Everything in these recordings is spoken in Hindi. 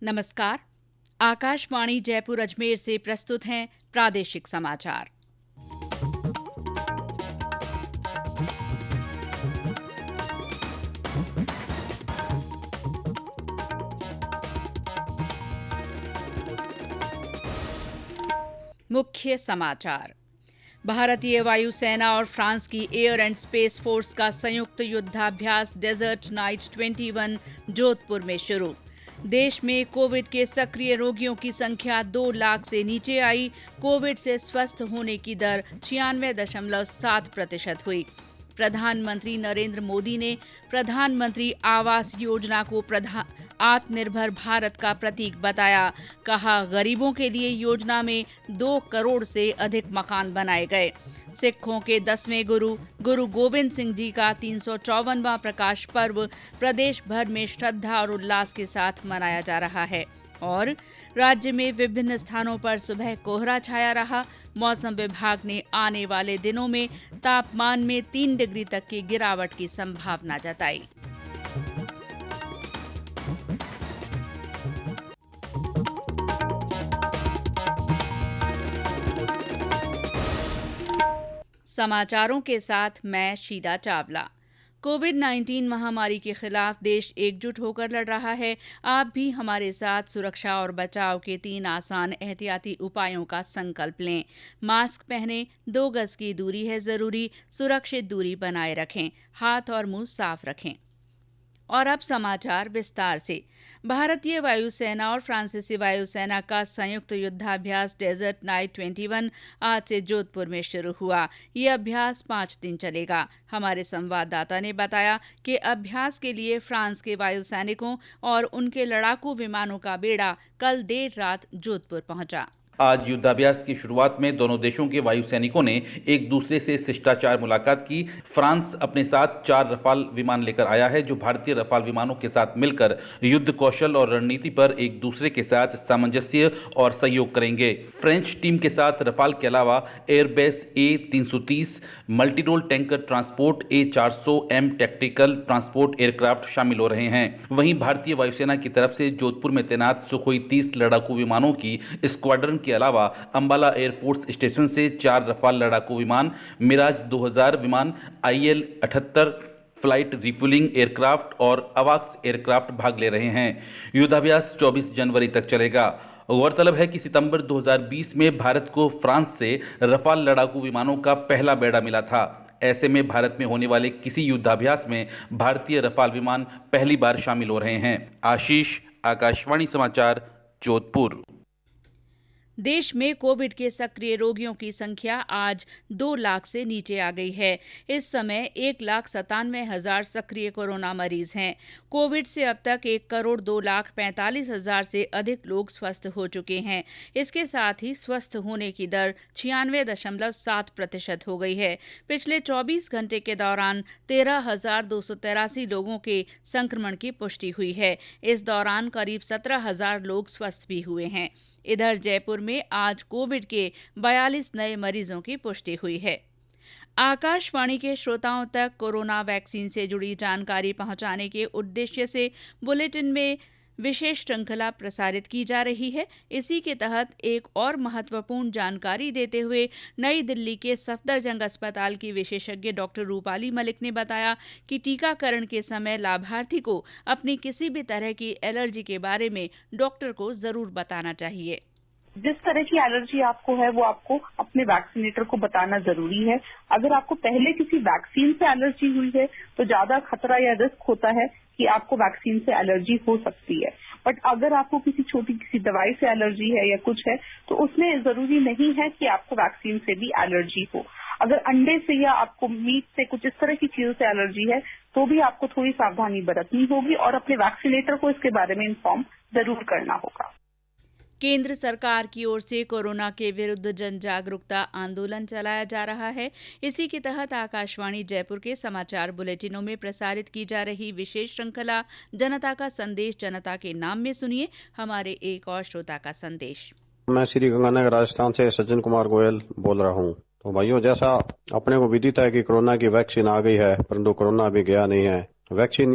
नमस्कार। आकाशवाणी जयपुर अजमेर से प्रस्तुत हैं प्रादेशिक समाचार। मुख्य समाचार। भारतीय वायुसेना और फ्रांस की एयर एंड स्पेस फोर्स का संयुक्त युद्धाभ्यास डेजर्ट नाइट 21 जोधपुर में शुरू। देश में कोविड के सक्रिय रोगियों की संख्या 2 लाख से नीचे आई। कोविड से स्वस्थ होने की दर 96.7% हुई। प्रधानमंत्री नरेंद्र मोदी ने प्रधानमंत्री आवास योजना को आत्मनिर्भर भारत का प्रतीक बताया। कहा, गरीबों के लिए योजना में 2 करोड़ से अधिक मकान बनाए गए। सिखों के 10वें गुरु गोविंद सिंह जी का 354वां प्रकाश पर्व प्रदेश भर में श्रद्धा और उल्लास के साथ मनाया जा रहा है। और राज्य में विभिन्न स्थानों पर सुबह कोहरा छाया रहा। मौसम विभाग ने आने वाले दिनों में तापमान में 3 डिग्री तक की गिरावट की संभावना जताई। समाचारों के साथ मैं शीला चावला। कोविड-19 महामारी के खिलाफ देश एकजुट होकर लड़ रहा है। आप भी हमारे साथ सुरक्षा और बचाव के 3 आसान एहतियाती उपायों का संकल्प लें। मास्क पहनें, 2 गज की दूरी है जरूरी, सुरक्षित दूरी बनाए रखें, हाथ और मुंह साफ रखें। और अब समाचार विस्तार से। भारतीय वायुसेना और फ्रांसीसी वायुसेना का संयुक्त युद्धाभ्यास डेजर्ट नाइट 21 आज से जोधपुर में शुरू हुआ। ये अभ्यास 5 दिन चलेगा। हमारे संवाददाता ने बताया कि अभ्यास के लिए फ्रांस के वायुसैनिकों और उनके लड़ाकू विमानों का बेड़ा कल देर रात जोधपुर पहुंचा। आज युद्धाभ्यास की शुरुआत में दोनों देशों के वायुसैनिकों ने एक दूसरे से शिष्टाचार मुलाकात की। फ्रांस अपने साथ 4 रफाल विमान लेकर आया है, जो भारतीय रफाल विमानों के साथ मिलकर युद्ध कौशल और रणनीति पर एक दूसरे के साथ सामंजस्य और सहयोग करेंगे। फ्रेंच टीम के साथ रफाल के अलावा airbase A330 multirole tanker transport A400M tactical transport aircraft शामिल हो रहे हैं। वहीं भारतीय वायुसेना की तरफ से जोधपुर में तैनात सुखोई 30 लड़ाकू विमानों की स्क्वाड्रन के अलावा अंबाला एयरफोर्स स्टेशन से 4 रफाल लड़ाकू विमान, मिराज 2000 विमान, IL-78 फ्लाइट रिफ्यूलिंग एयरक्राफ्ट और अवाक्स एयरक्राफ्ट भाग ले रहे हैं। युद्धाभ्यास 24 जनवरी तक चलेगा। गौरतलब है कि सितंबर 2020 में भारत को फ्रांस से रफाल लड़ाकू विमानों का पहला बेड़ा मिला था। ऐसे में भारत में होने वाले किसी युद्धाभ्यास में भारतीय रफाल विमान पहली बार शामिल हो रहे हैं। आशीष, आकाशवाणी समाचार, जोधपुर। देश में कोविड के सक्रिय रोगियों की संख्या आज 2 लाख से नीचे आ गई है। इस समय 1,97,000 सक्रिय कोरोना मरीज हैं। कोविड से अब तक 1,02,45,000 से अधिक लोग स्वस्थ हो चुके हैं। इसके साथ ही स्वस्थ होने की दर 96.7% हो गई है। पिछले 24 घंटे के दौरान 13,283 लोगों के संक्रमण की पुष्टि हुई है। इस दौरान करीब 17,000 लोग स्वस्थ भी हुए हैं। इधर जयपुर में आज कोविड के 42 नए मरीजों की पुष्टि हुई है। आकाशवाणी के श्रोताओं तक कोरोना वैक्सीन से जुड़ी जानकारी पहुंचाने के उद्देश्य से बुलेटिन में विशेष श्रृंखला प्रसारित की जा रही है। इसी के तहत एक और महत्वपूर्ण जानकारी देते हुए नई दिल्ली के सफदरजंग अस्पताल की विशेषज्ञ डॉक्टर रूपाली मलिक ने बताया कि टीकाकरण के समय लाभार्थी को अपनी किसी भी तरह की एलर्जी के बारे में डॉक्टर को जरूर बताना चाहिए। जिस तरह की एलर्जी आपको है वो आपको अपने वैक्सीनेटर को बताना जरूरी है। अगर आपको पहले किसी वैक्सीन से एलर्जी हुई है तो ज्यादा खतरा या रिस्क होता है कि आपको वैक्सीन से एलर्जी हो सकती है। बट अगर आपको किसी दवाई से एलर्जी है या कुछ है तो उसमें जरूरी नहीं है कि आपको वैक्सीन से भी एलर्जी हो। अगर अंडे से या आपको मीट से कुछ इस तरह की चीजों से एलर्जी है तो भी आपको थोड़ी सावधानी बरतनी होगी और अपने वैक्सीनेटर को इसके बारे में इन्फॉर्म जरूर करना होगा। केंद्र सरकार की ओर से कोरोना के विरुद्ध जन जागरूकता आंदोलन चलाया जा रहा है। इसी के तहत आकाशवाणी जयपुर के समाचार बुलेटिनों में प्रसारित की जा रही विशेष श्रृंखला जनता का संदेश जनता के नाम में सुनिए हमारे एक और श्रोता का संदेश। मैं श्री गंगानगर राजस्थान से सज्जन कुमार गोयल बोल रहा हूँ। तो भाइयों, जैसा अपने को विदित है कि कोरोना की वैक्सीन आ गई है, परंतु कोरोना अभी गया नहीं है। वैक्सीन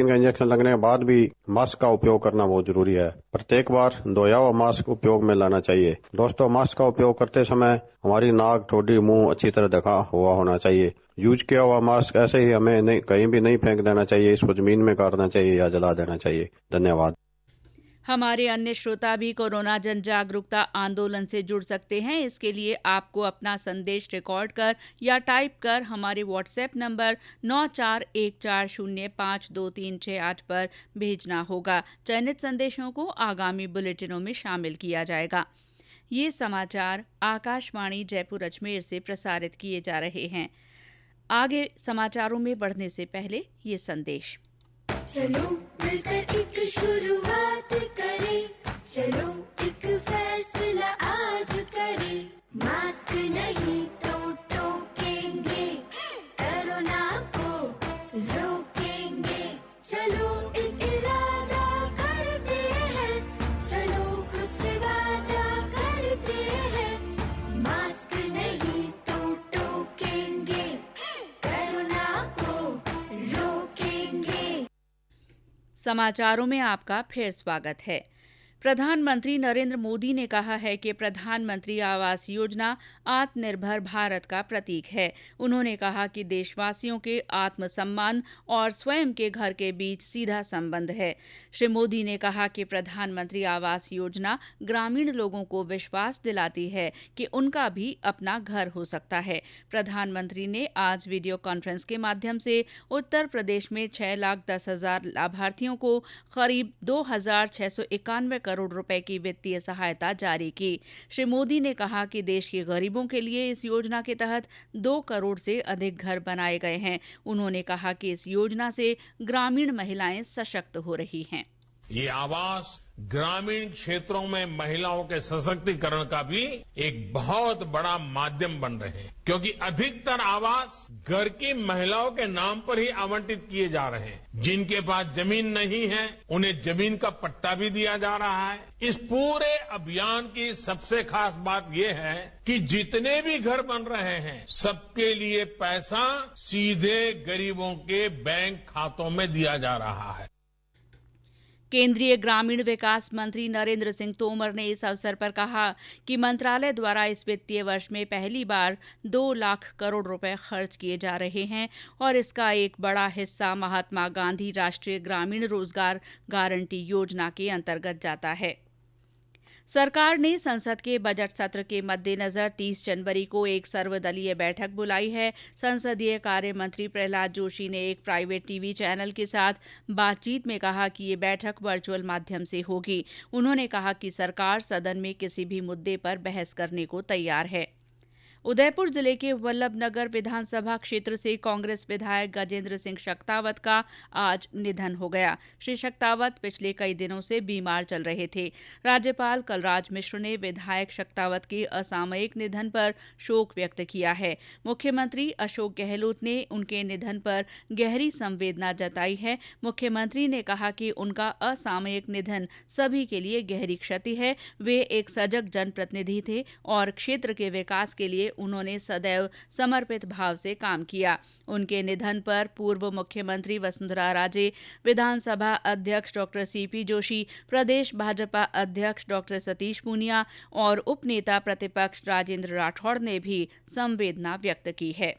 का इंजेक्शन लगने के बाद भी मास्क का उपयोग करना बहुत जरूरी है। प्रत्येक बार धोया हुआ मास्क उपयोग में लाना चाहिए। दोस्तों, मास्क का उपयोग करते समय हमारी नाक, ठोडी, मुंह अच्छी तरह ढका हुआ होना चाहिए। यूज किया हुआ मास्क ऐसे ही हमें कहीं भी नहीं फेंक देना चाहिए। इसको जमीन में गाड़ना चाहिए या जला देना चाहिए। धन्यवाद। हमारे अन्य श्रोता भी कोरोना जन जागरूकता आंदोलन से जुड़ सकते हैं। इसके लिए आपको अपना संदेश रिकॉर्ड कर या टाइप कर हमारे व्हाट्सएप नंबर 9414052368 पर भेजना होगा। चयनित संदेशों को आगामी बुलेटिनों में शामिल किया जाएगा। ये समाचार आकाशवाणी जयपुर अजमेर से प्रसारित किए जा रहे हैं। आगे समाचारों में बढ़ने से पहले ये संदेश। चलो मिलकर एक शुरुआत करें, चलो एक फैसला आज करें, मास्क नहीं तो टोकेंगे, कोरोना को रोकेंगे, चलो एक इरादा करते हैं, चलो कुछ वादा करते हैं, मास्क नहीं तो टोकेंगे, कोरोना को रोकेंगे। समाचारों में आपका फिर स्वागत है। प्रधानमंत्री नरेंद्र मोदी ने कहा है कि प्रधानमंत्री आवास योजना आत्मनिर्भर भारत का प्रतीक है। उन्होंने कहा कि देशवासियों के आत्मसम्मान और स्वयं के घर के बीच सीधा संबंध है। श्री मोदी ने कहा कि प्रधानमंत्री आवास योजना ग्रामीण लोगों को विश्वास दिलाती है कि उनका भी अपना घर हो सकता है। प्रधानमंत्री ने आज वीडियो कॉन्फ्रेंस के माध्यम से उत्तर प्रदेश में 6,10,000 लाभार्थियों को करीब 2,691 करोड़ रुपए की वित्तीय सहायता जारी की। श्री मोदी ने कहा कि देश के गरीबों के लिए इस योजना के तहत 2 करोड़ से अधिक घर बनाए गए हैं। उन्होंने कहा कि इस योजना से ग्रामीण महिलाएं सशक्त हो रही हैं। ये आवास ग्रामीण क्षेत्रों में महिलाओं के सशक्तिकरण का भी एक बहुत बड़ा माध्यम बन रहे हैं, क्योंकि अधिकतर आवास घर की महिलाओं के नाम पर ही आवंटित किए जा रहे हैं। जिनके पास जमीन नहीं है उन्हें जमीन का पट्टा भी दिया जा रहा है। इस पूरे अभियान की सबसे खास बात यह है कि जितने भी घर बन रहे हैं सबके लिए पैसा सीधे गरीबों के बैंक खातों में दिया जा रहा है। केंद्रीय ग्रामीण विकास मंत्री नरेंद्र सिंह तोमर ने इस अवसर पर कहा कि मंत्रालय द्वारा इस वित्तीय वर्ष में पहली बार 2 लाख करोड़ रुपए खर्च किए जा रहे हैं और इसका एक बड़ा हिस्सा महात्मा गांधी राष्ट्रीय ग्रामीण रोजगार गारंटी योजना के अंतर्गत जाता है। सरकार ने संसद के बजट सत्र के मद्देनजर 30 जनवरी को एक सर्वदलीय बैठक बुलाई है। संसदीय कार्य मंत्री प्रहलाद जोशी ने एक प्राइवेट टीवी चैनल के साथ बातचीत में कहा कि ये बैठक वर्चुअल माध्यम से होगी। उन्होंने कहा कि सरकार सदन में किसी भी मुद्दे पर बहस करने को तैयार है। उदयपुर जिले के वल्लभनगर विधानसभा क्षेत्र से कांग्रेस विधायक गजेंद्र सिंह शक्तावत का आज निधन हो गया। श्री शक्तावत पिछले कई दिनों से बीमार चल रहे थे। राज्यपाल कलराज मिश्र ने विधायक शक्तावत के असामयिक निधन पर शोक व्यक्त किया है। मुख्यमंत्री अशोक गहलोत ने उनके निधन पर गहरी संवेदना जताई है। मुख्यमंत्री ने कहा कि उनका असामयिक निधन सभी के लिए गहरी क्षति है। वे एक सजग जनप्रतिनिधि थे और क्षेत्र के विकास के लिए उन्होंने सदैव समर्पित भाव से काम किया। उनके निधन पर पूर्व मुख्यमंत्री वसुंधरा राजे, विधानसभा अध्यक्ष डॉक्टर सीपी जोशी, प्रदेश भाजपा अध्यक्ष डॉक्टर सतीश पूनिया और उपनेता प्रतिपक्ष राजेंद्र राठौड़ ने भी संवेदना व्यक्त की है।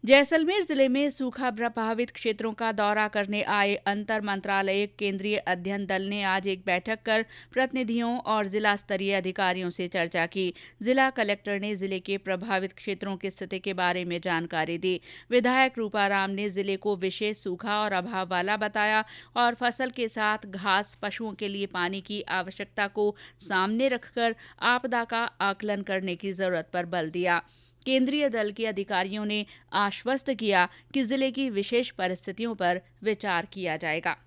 जैसलमेर जिले में सूखा प्रभावित क्षेत्रों का दौरा करने आए अंतर मंत्रालय केंद्रीय अध्ययन दल ने आज एक बैठक कर प्रतिनिधियों और जिला स्तरीय अधिकारियों से चर्चा की। जिला कलेक्टर ने जिले के प्रभावित क्षेत्रों की स्थिति के बारे में जानकारी दी। विधायक रूपाराम ने जिले को विशेष सूखा और अभाव वाला बताया और फसल के साथ घास, पशुओं के लिए पानी की आवश्यकता को सामने रखकर आपदा का आकलन करने की जरूरत पर बल दिया। केंद्रीय दल के अधिकारियों ने आश्वस्त किया कि जिले की विशेष परिस्थितियों पर विचार किया जाएगा।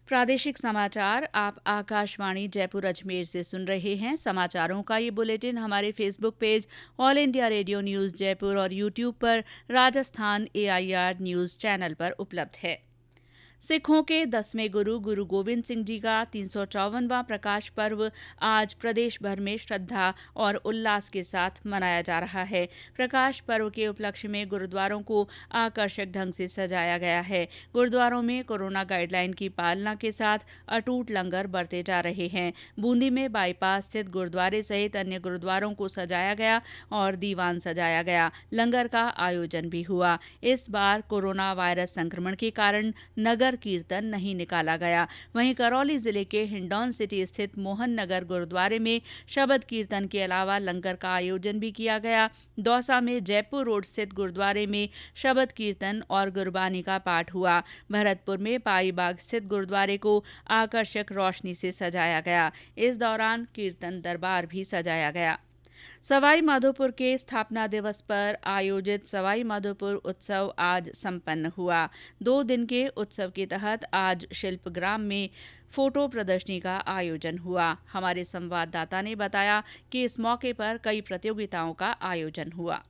प्रादेशिक समाचार आप आकाशवाणी जयपुर अजमेर से सुन रहे हैं। समाचारों का ये बुलेटिन हमारे Facebook page all India radio news Jaipur और यूट्यूब पर राजस्थान AIR न्यूज चैनल पर उपलब्ध है। सिखों के 10वें गुरु गुरु गोविंद सिंह जी का 354वां प्रकाश पर्व आज प्रदेश भर में श्रद्धा और उल्लास के साथ मनाया जा रहा है। प्रकाश पर्व के उपलक्ष्य में गुरुद्वारों को आकर्षक ढंग से सजाया गया है। गुरुद्वारों में कोरोना गाइडलाइन की पालना के साथ अटूट लंगर बरते जा रहे हैं। बूंदी में बाईपास स्थित गुरुद्वारे सहित अन्य गुरुद्वारों को सजाया गया और दीवान सजाया गया। लंगर का आयोजन भी हुआ। इस बार कोरोना वायरस संक्रमण के कारण नगर कीर्तन नहीं निकाला गया। वहीं करौली जिले के हिंडौन सिटी स्थित मोहन नगर गुरुद्वारे में शबद कीर्तन के अलावा लंगर का आयोजन भी किया गया। दौसा में जयपुर रोड स्थित गुरुद्वारे में शबद कीर्तन और गुरबानी का पाठ हुआ। भरतपुर में पाई बाग स्थित गुरुद्वारे को आकर्षक रोशनी से सजाया गया। इस दौरान कीर्तन दरबार भी सजाया गया। सवाई माधोपुर के स्थापना दिवस पर आयोजित सवाई माधोपुर उत्सव आज संपन्न हुआ। 2 दिन के उत्सव के तहत आज शिल्पग्राम में फोटो प्रदर्शनी का आयोजन हुआ। हमारे संवाददाता ने बताया कि इस मौके पर कई प्रतियोगिताओं का आयोजन हुआ।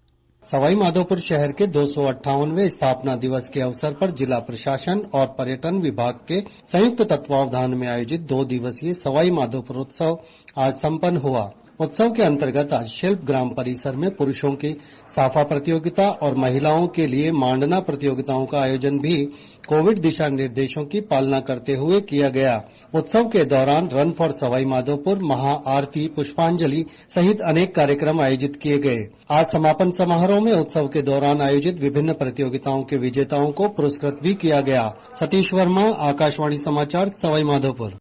सवाई माधोपुर शहर के 258वें स्थापना दिवस के अवसर पर जिला प्रशासन और पर्यटन विभाग के संयुक्त तत्वावधान में आयोजित 2 दिवसीय सवाई माधोपुर उत्सव आज संपन्न हुआ। उत्सव के अंतर्गत आज शिल्प ग्राम परिसर में पुरुषों की साफा प्रतियोगिता और महिलाओं के लिए मांडना प्रतियोगिताओं का आयोजन भी कोविड दिशा निर्देशों की पालना करते हुए किया गया। उत्सव के दौरान रन फॉर सवाई माधोपुर, महाआरती, पुष्पांजलि सहित अनेक कार्यक्रम आयोजित किए गए। आज समापन समारोह में उत्सव के दौरान आयोजित विभिन्न प्रतियोगिताओं के विजेताओं को पुरस्कृत भी किया गया। सतीश वर्मा, आकाशवाणी समाचार, सवाई माधोपुर।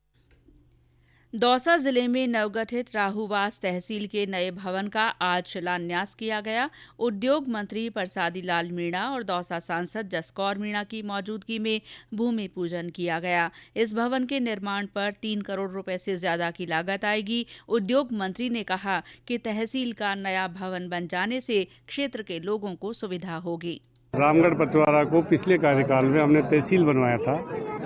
दौसा जिले में नवगठित राहूवास तहसील के नए भवन का आज शिलान्यास किया गया। उद्योग मंत्री प्रसादी लाल मीणा और दौसा सांसद जसकौर मीणा की मौजूदगी में भूमि पूजन किया गया। इस भवन के निर्माण पर 3 करोड़ रुपए से ज्यादा की लागत आएगी। उद्योग मंत्री ने कहा कि तहसील का नया भवन बन जाने से क्षेत्र के लोगों को सुविधा होगी। रामगढ़ पचवाड़ा को पिछले कार्यकाल में हमने तहसील बनवाया था।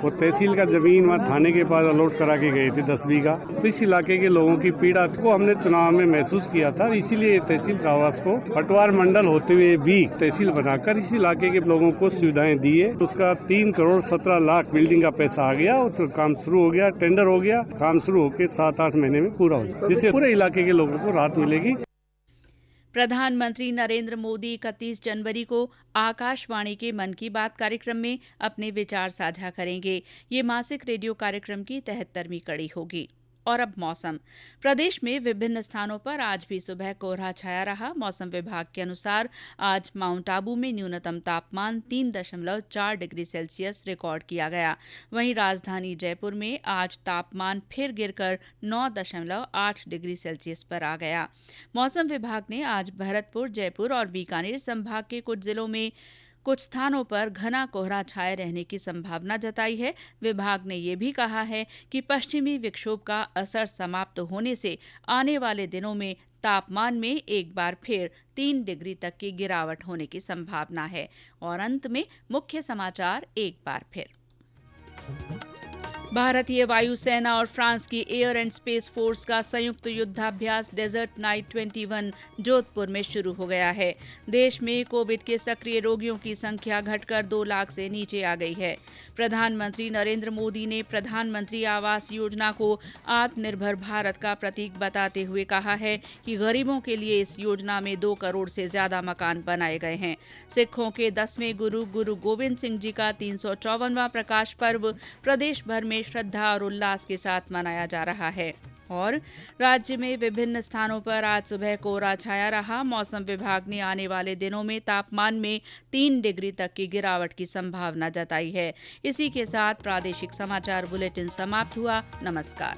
वो तहसील का जमीन वहाँ थाने के पास अलॉट करा के गए थे 10 बीघा। तो इस इलाके के लोगों की पीड़ा को हमने चुनाव में महसूस किया था। इसीलिए तहसील राहूवास को पटवार मंडल होते हुए भी तहसील बनाकर इस इलाके के लोगों को सुविधाएं दी है। उसका 3 करोड़ 17 लाख बिल्डिंग का पैसा आ गया और काम शुरू हो गया, टेंडर हो गया। काम शुरू होकर 7-8 महीने में पूरा हो जाए, जिससे पूरे इलाके के लोगों को राहत मिलेगी। प्रधानमंत्री नरेंद्र मोदी 31 जनवरी को आकाशवाणी के मन की बात कार्यक्रम में अपने विचार साझा करेंगे। ये मासिक रेडियो कार्यक्रम की 73वीं कड़ी होगी। और अब मौसम। प्रदेश में विभिन्न स्थानों पर आज भी सुबह कोहरा छाया रहा। मौसम विभाग के अनुसार आज माउंट आबू में न्यूनतम तापमान 3.4 डिग्री सेल्सियस रिकॉर्ड किया गया। वहीं राजधानी जयपुर में आज तापमान फिर गिरकर 9.8 डिग्री सेल्सियस पर आ गया। मौसम विभाग ने आज भरतपुर, जयपुर और बीकानेर संभाग के कुछ जिलों में कुछ स्थानों पर घना कोहरा छाए रहने की संभावना जताई है। विभाग ने यह भी कहा है कि पश्चिमी विक्षोभ का असर समाप्त होने से आने वाले दिनों में तापमान में एक बार फिर 3 डिग्री तक की गिरावट होने की संभावना है। और अंत में मुख्य समाचार एक बार फिर। भारतीय वायुसेना और फ्रांस की एयर एंड स्पेस फोर्स का संयुक्त युद्धाभ्यास डेजर्ट नाइट 21 जोधपुर में शुरू हो गया है। देश में कोविड के सक्रिय रोगियों की संख्या घटकर 2 लाख से नीचे आ गई है। प्रधानमंत्री नरेंद्र मोदी ने प्रधानमंत्री आवास योजना को आत्मनिर्भर भारत का प्रतीक बताते हुए कहा है कि गरीबों के लिए इस योजना में 2 करोड़ से ज्यादा मकान बनाए गए हैं। सिखों के 10वें गुरु गुरु गोविंद सिंह जी का 354वां प्रकाश पर्व प्रदेश भर में श्रद्धा और उल्लास के साथ मनाया जा रहा है। और राज्य में विभिन्न स्थानों पर आज सुबह कोहरा छाया रहा। मौसम विभाग ने आने वाले दिनों में तापमान में 3 डिग्री तक की गिरावट की संभावना जताई है। इसी के साथ प्रादेशिक समाचार बुलेटिन समाप्त हुआ। नमस्कार।